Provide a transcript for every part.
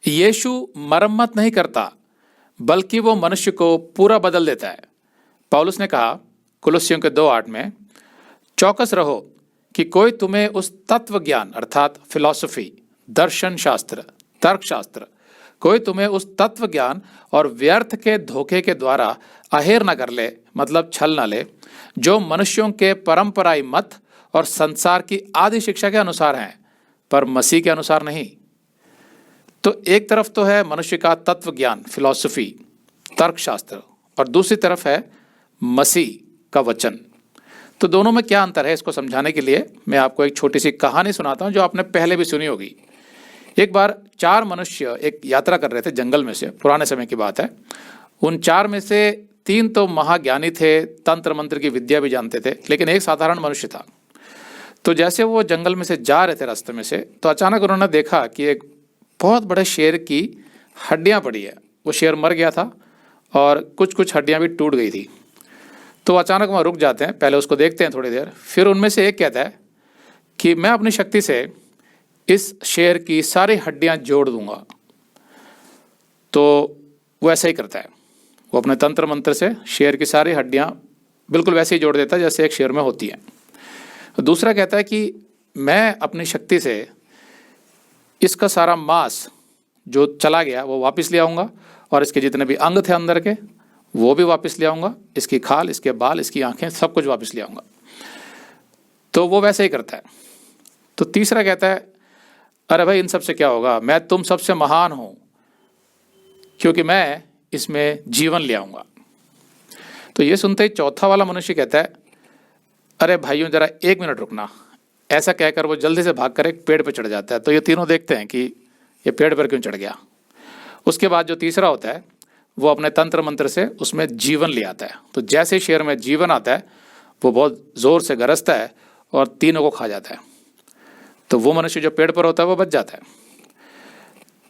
यीशु मरम्मत नहीं करता, बल्कि वो मनुष्य को पूरा बदल देता है। पौलुस ने कहा कुलुस्सियों के 2:8 में, चौकस रहो कि कोई तुम्हें उस तत्व ज्ञान अर्थात फिलॉसफी, दर्शन शास्त्र, तर्कशास्त्र, कोई तुम्हें उस तत्व ज्ञान और व्यर्थ के धोखे के द्वारा अहेर न कर ले, मतलब छल न ले, जो मनुष्यों के परंपराई मत और संसार की आदि शिक्षा के अनुसार हैं, पर मसीह के अनुसार नहीं। तो एक तरफ तो है मनुष्य का तत्व ज्ञान, फिलॉसफी, तर्कशास्त्र, और दूसरी तरफ है मसीह का वचन। तो दोनों में क्या अंतर है, इसको समझाने के लिए मैं आपको एक छोटी सी कहानी सुनाता हूं जो आपने पहले भी सुनी होगी। एक बार 4 मनुष्य एक यात्रा कर रहे थे जंगल में से, पुराने समय की बात है। उन 4 में से 3 तो महाज्ञानी थे, तंत्र मंत्र की विद्या भी जानते थे, लेकिन एक साधारण मनुष्य था। तो जैसे वो जंगल में से जा रहे थे रास्ते में से, तो अचानक उन्होंने देखा कि एक बहुत बड़े शेर की हड्डियां पड़ी है। वो शेर मर गया था और कुछ कुछ हड्डियां भी टूट गई थी। तो अचानक वहाँ रुक जाते हैं, पहले उसको देखते हैं थोड़ी देर, फिर उनमें से एक कहता है कि मैं अपनी शक्ति से इस शेर की सारी हड्डियां जोड़ दूंगा। तो वो ऐसा ही करता है, वो अपने तंत्र मंत्र से शेर की सारी हड्डियां बिल्कुल वैसे ही जोड़ देता है जैसे एक शेर में होती है। दूसरा कहता है कि मैं अपनी शक्ति से इसका सारा मांस जो चला गया वो वापस ले आऊँगा, और इसके जितने भी अंग थे अंदर के वो भी वापस ले आऊँगा, इसकी खाल, इसके बाल, इसकी आंखें, सब कुछ वापस ले आऊँगा। तो वो वैसे ही करता है। तो तीसरा कहता है, अरे भाई इन सब से क्या होगा, मैं तुम सबसे महान हूँ क्योंकि मैं इसमें जीवन ले आऊँगा। तो ये सुनते ही चौथा वाला मनुष्य कहता है, अरे भाइयों जरा 1 मिनट रुकना। ऐसा कहकर वो जल्दी से भागकर एक पेड़ पर चढ़ जाता है। तो ये तीनों देखते हैं कि ये पेड़ पर क्यों चढ़ गया। उसके बाद जो तीसरा होता है वो अपने तंत्र मंत्र से उसमें जीवन ले आता है। तो जैसे शेर में जीवन आता है वो बहुत ज़ोर से गरजता है और तीनों को खा जाता है। तो वो मनुष्य जो पेड़ पर होता है वो बच जाता है।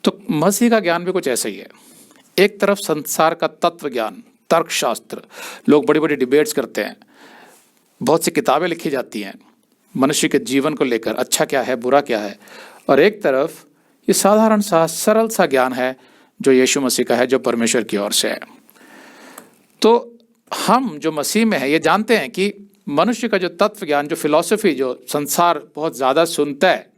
तो मसीह का ज्ञान भी कुछ ऐसा ही है। एक तरफ संसार का तत्व ज्ञान, तर्कशास्त्र, लोग बड़ी बड़ी डिबेट्स करते हैं, बहुत सी किताबें लिखी जाती हैं मनुष्य के जीवन को लेकर, अच्छा क्या है, बुरा क्या है। और एक तरफ ये साधारण सा सरल सा ज्ञान है जो यीशु मसीह का है, जो परमेश्वर की ओर से है। तो हम जो मसीह में है ये जानते हैं कि मनुष्य का जो तत्व ज्ञान, जो फिलॉसफी, जो संसार बहुत ज़्यादा सुनता है,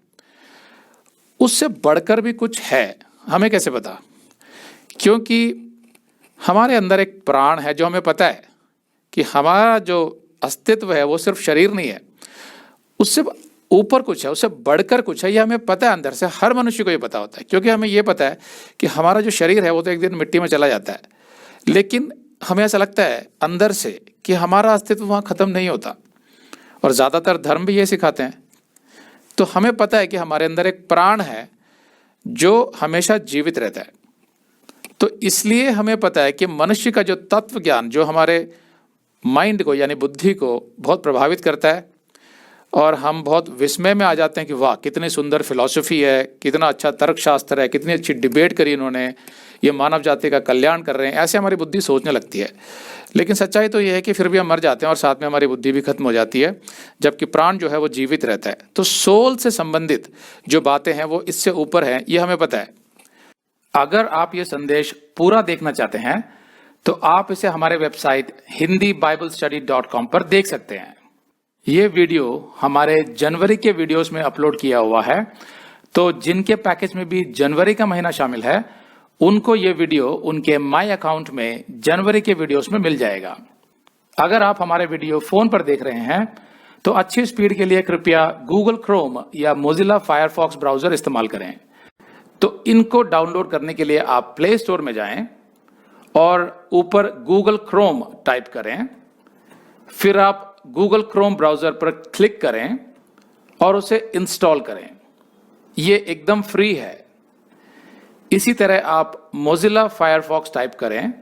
उससे बढ़कर भी कुछ है। हमें कैसे पता? क्योंकि हमारे अंदर एक प्राण है जो हमें पता है कि हमारा जो अस्तित्व है वो सिर्फ शरीर नहीं है, उससे ऊपर कुछ है, उससे बढ़कर कुछ है। ये हमें पता है अंदर से, हर मनुष्य को ये पता होता है। क्योंकि हमें ये पता है कि हमारा जो शरीर है वो तो एक दिन मिट्टी में चला जाता है, लेकिन हमें ऐसा लगता है अंदर से कि हमारा अस्तित्व वहाँ ख़त्म नहीं होता। और ज़्यादातर धर्म भी ये सिखाते हैं। तो हमें पता है कि हमारे अंदर एक प्राण है जो हमेशा जीवित रहता है। तो इसलिए हमें पता है कि मनुष्य का जो तत्व ज्ञान, जो हमारे माइंड को यानी बुद्धि को बहुत प्रभावित करता है, और हम बहुत विस्मय में आ जाते हैं कि वाह कितनी सुंदर फिलॉसफी है, कितना अच्छा तर्कशास्त्र है, कितनी अच्छी डिबेट करी इन्होंने, ये मानव जाति का कल्याण कर रहे हैं, ऐसे हमारी बुद्धि सोचने लगती है। लेकिन सच्चाई तो ये है कि फिर भी हम मर जाते हैं और साथ में हमारी बुद्धि भी खत्म हो जाती है, जबकि प्राण जो है वो जीवित रहता है। तो सोल से संबंधित जो बातें हैं वो इससे ऊपर हैं, ये हमें पता है। अगर आप ये संदेश पूरा देखना चाहते हैं तो आप इसे हमारे वेबसाइट hindiBiblestudy.com पर देख सकते हैं। ये वीडियो हमारे जनवरी के वीडियोस में अपलोड किया हुआ है, तो जिनके पैकेज में भी जनवरी का महीना शामिल है उनको ये वीडियो उनके माई अकाउंट में जनवरी के वीडियोस में मिल जाएगा। अगर आप हमारे वीडियो फोन पर देख रहे हैं तो अच्छी स्पीड के लिए कृपया गूगल क्रोम या मोजिला फायरफॉक्स ब्राउजर इस्तेमाल करें। तो इनको डाउनलोड करने के लिए आप प्ले स्टोर में जाएं और ऊपर गूगल क्रोम टाइप करें, फिर आप गूगल क्रोम ब्राउजर पर क्लिक करें और उसे इंस्टॉल करें। ये एकदम फ्री है। इसी तरह आप मोजिला फायरफॉक्स टाइप करें,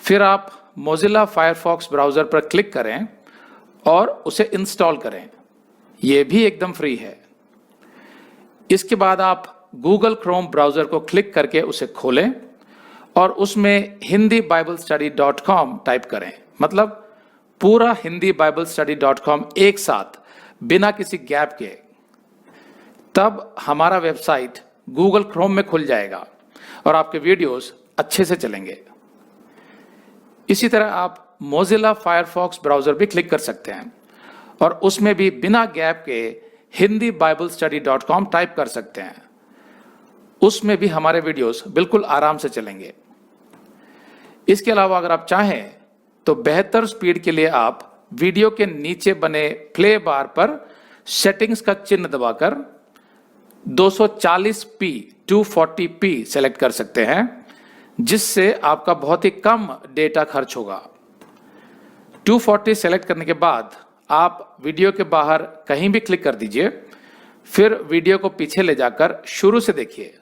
फिर आप मोजिला फायरफॉक्स ब्राउजर पर क्लिक करें और उसे इंस्टॉल करें। ये भी एकदम फ्री है। इसके बाद आप गूगल क्रोम ब्राउजर को क्लिक करके उसे खोलें और उसमें hindiBiblestudy.com टाइप करें, मतलब पूरा hindiBiblestudy.com एक साथ बिना किसी गैप के। तब हमारा वेबसाइट गूगल क्रोम में खुल जाएगा और आपके वीडियोस अच्छे से चलेंगे। इसी तरह आप मोजिला फायरफॉक्स ब्राउजर भी क्लिक कर सकते हैं और उसमें भी बिना गैप के hindiBiblestudy.com टाइप कर सकते हैं। उसमें भी हमारे वीडियोस बिल्कुल आराम से चलेंगे। इसके अलावा अगर आप चाहें तो बेहतर स्पीड के लिए आप वीडियो के नीचे बने प्ले बार पर सेटिंग्स का चिन्ह दबाकर 240p 240p सेलेक्ट कर सकते हैं, जिससे आपका बहुत ही कम डेटा खर्च होगा। 240 सेलेक्ट करने के बाद आप वीडियो के बाहर कहीं भी क्लिक कर दीजिए, फिर वीडियो को पीछे ले जाकर शुरू से देखिए।